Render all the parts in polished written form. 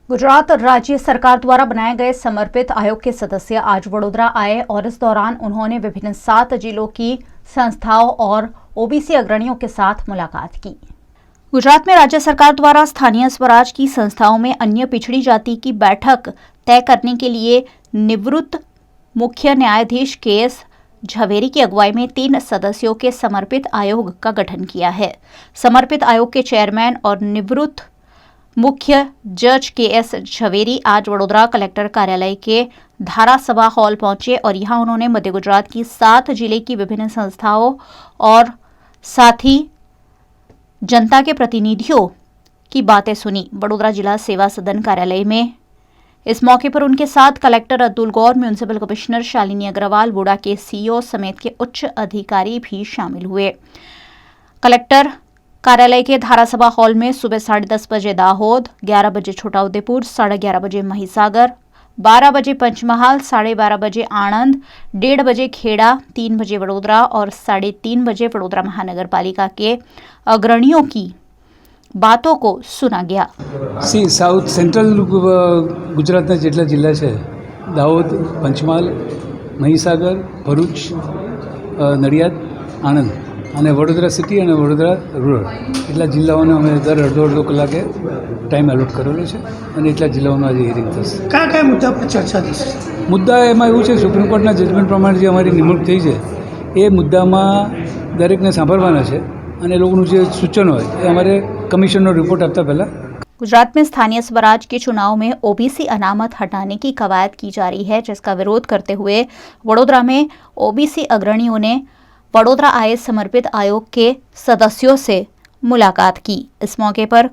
गुजरात राज्य सरकार द्वारा बनाए गए समर्पित आयोग के सदस्य आज वडोदरा आए और इस दौरान उन्होंने विभिन्न 7 जिलों की संस्थाओं और ओबीसी अग्रणियों के साथ मुलाकात की। गुजरात में राज्य सरकार द्वारा स्थानीय स्वराज की संस्थाओं में अन्य पिछड़ी जाति की बैठक तय करने के लिए निवृत्त मुख्य न्यायाधीश केएस झवेरी की अगुवाई में 3 सदस्यों के समर्पित आयोग का गठन किया है। समर्पित आयोग के चेयरमैन और निवृत्त मुख्य जज केएस झवेरी आज वडोदरा कलेक्टर कार्यालय के धारासभा हॉल पहुंचे और यहां उन्होंने मध्य गुजरात की 7 जिले की विभिन्न संस्थाओं और साथ ही जनता के प्रतिनिधियों की बातें सुनी। वडोदरा जिला सेवा सदन कार्यालय में इस मौके पर उनके साथ collector Atul Gaur, municipal commissioner Shalini Agarwal, वोडा के सीईओ समेत के उच्च अधिकारी भी शामिल हुए। कलेक्टर कार्यालय के धारासभा हॉल में सुबह 10:30 बजे दाहोद, 11 बजे छोटा उदेपुर, 11:30 बजे महिसागर, 12 बजे पंचमहाल, 12:30 बजे आणंद, 1:30 बजे खेड़ा, 3 बजे वडोदरा और 3:30 बजे वडोदरा महानगर पालिका के अग्रणियों की बातों को सुना गया। साउथ सेंट्रल गुजरातना जेटला जिल्ला है, दाहोद, पंचमहाल, महिसागर, भरूच, नडियाद, आणंद અને વડોદરા સિટી અને વડોદરા રૂરલ એટલા જિલ્લાઓને અમે દર અડધો કલાકે ટાઈમ એલોટ કરેલો છે અને એટલા જિલ્લાઓનું આજે હિયરિંગ થશે। કયા મુદ્દા પર ચર્ચા થશે? મુદ્દા એમાં એવું છે, સુપ્રીમ કોર્ટના જજમેન્ટ પ્રમાણે જે અમારી નિમણૂક થઈ છે એ મુદ્દામાં દરેકને સાંભળવાના છે અને એ લોકોનું જે સૂચનો હોય એ અમારે કમિશનનો રિપોર્ટ આપતા પહેલાં। गुजरात में स्थानीय स्वराज के चुनाव में ओबीसी अनामत हटाने की कवायद की जा रही है, जिसका विरोध करते हुए वडोदरा में ओबीसी अग्रणियों ने वडोदरा आए समर्पित आयोग के सदस्यों से मुलाकात की। इस मौके पर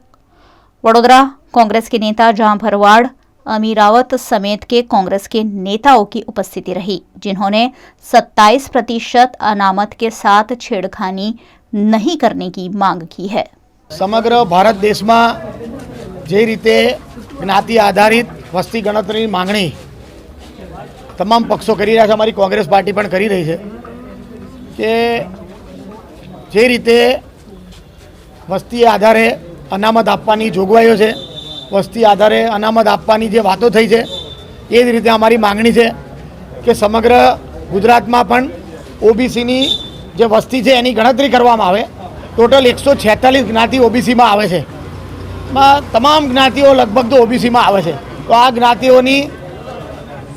वडोदरा कांग्रेस के नेता जहां भरवाड़, अमीरावत समेत के कांग्रेस के नेताओं की उपस्थिति रही, जिन्होंने 27% अनामत के साथ छेड़खानी नहीं करने की मांग की है। समग्र भारत देश में जे रीते ज्ञाति आधारित वस्ती गणतरी मांगणी तमाम पक्षों करी रह्या छे, अमारी कांग्रेस पार्टी पण करी रही है कि जे रीते वस्ती आधारे अनामत आपवानी जोगवाईओ छे, वस्ती आधारे अनामत आपवानी जे वातो थई छे ए ज रीते अमारी मांगणी छे कि समग्र गुजरात में पण ओबीसी नी जे वस्ती छे एनी गणतरी करवामां आवे। टोटल 146 ज्ञाति ओबीसी में आवे छे, तमाम ज्ञातिओ लगभग तो ओबीसी में आवे छे। तो आ ज्ञातिओनी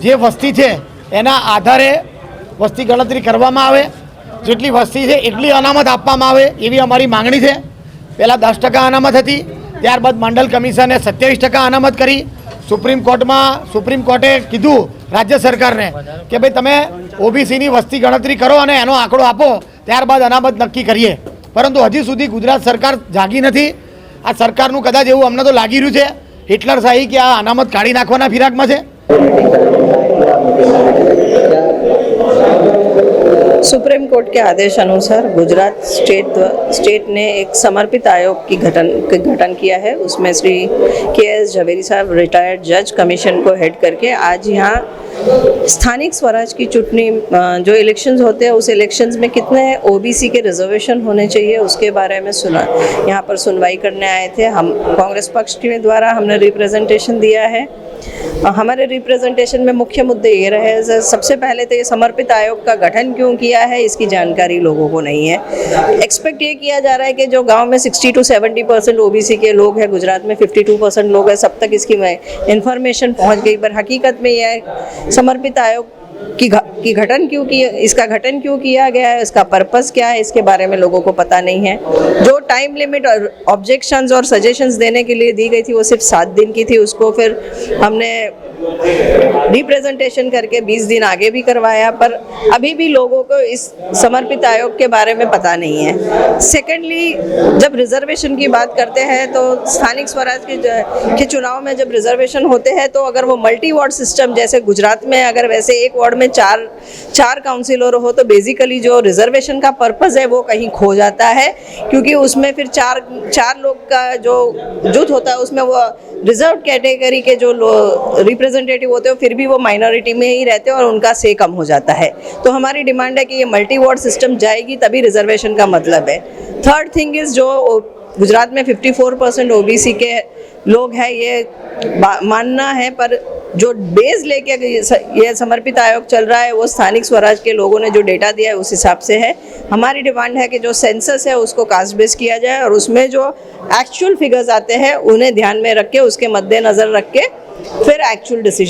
जे वस्ती छे एना आधारे वस्ती गणतरी करवामां आवे, जेटली वस्ती है एटली अनामत आपवामां आवे एवी अमारी मांगणी है। पहला 10% अनामत थी, त्यारबाद मंडल कमिशने 27% अनामत करी। सुप्रीम कोर्टे कीधुं राज्य सरकार ने कि भाई तमे ओबीसी नी वस्ती गणतरी करो अने एनो आंकड़ो आपो, त्यारबाद अनामत नक्की करीए। परंतु हजी सुधी गुजरात सरकार जागी नहीं। आ सरकारनुं कदाच एवुं अमने तो लागी रह्युं छे हिटलरशाही कि आ अनामत काढी नाखवाना फिराकमां छे। सुप्रीम कोर्ट के आदेश अनुसार गुजरात स्टेट ने एक समर्पित आयोग की गठन किया है। उसमें श्री केएस झवेरी साहब रिटायर्ड जज कमीशन को हेड करके आज यहाँ स्थानिक स्वराज की चुनाव जो इलेक्शंस होते हैं उस इलेक्शंस में कितने ओबीसी के रिजर्वेशन होने चाहिए उसके बारे में यहाँ पर सुनवाई करने आए थे। हम कांग्रेस पक्ष के द्वारा हमने रिप्रेजेंटेशन दिया है। हमारे रिप्रेजेंटेशन में मुख्य मुद्दे ये रहे, सबसे पहले तो ये समर्पित आयोग का गठन क्यों किया है इसकी जानकारी लोगों को नहीं है। एक्सपेक्ट ये किया जा रहा है कि जो गांव में 60 to 70% ओबीसी के लोग हैं, गुजरात में 52% लोग हैं, सब तक इसकी इंफॉर्मेशन पहुंच गई। पर हकीकत में यह समर्पित आयोग की गठन क्यों किया, इसका गठन क्यों किया गया है, इसका पर्पस क्या है, इसके बारे में लोगों को पता नहीं है। जो टाइम लिमिट और ऑब्जेक्शंस और सजेशंस देने के लिए दी गई थी वो सिर्फ 7 दिन की थी, उसको फिर हमने रिप्रेजेंटेशन करके 20 दिन आगे भी करवाया, पर अभी भी लोगों को इस समर्पित आयोग के बारे में पता नहीं है। सेकेंडली, जब रिजर्वेशन की बात करते हैं तो स्थानिक स्वराज के चुनाव में जब रिजर्वेशन होते हैं तो अगर वो मल्टी वार्ड सिस्टम जैसे गुजरात में अगर वैसे एक वार्ड में चार काउंसिलर हो तो बेसिकली जो रिजर्वेशन का पर्पस है वो कहीं खो जाता है, क्योंकि उसमें फिर चार लोग का जो जुट होता है उसमें वो रिजर्व कैटेगरी के जो रिप्रेजेंटेटिव होते हैं फिर भी वो माइनॉरिटी में ही रहते हैं और उनका से कम हो जाता है। तो हमारी डिमांड है कि ये मल्टी वार्ड सिस्टम जाएगी तभी रिजर्वेशन का मतलब है। थर्ड थिंग इज जो गुजरात में 54% ओबीसी के लोग हैं, ये मानना है, पर जो बेस लेके ये समर्पित आयोग चल रहा है वो स्थानिक स्वराज के लोगों ने जो डेटा दिया है उस हिसाब से है। हमारी डिमांड है कि जो सेंसस है उसको कास्ट बेस किया जाए और उसमें जो एक्चुअल फिगर्स आते हैं उन्हें ध्यान में रख के, उसके मद्देनज़र रख के फिर एक्चुअल डिसीजन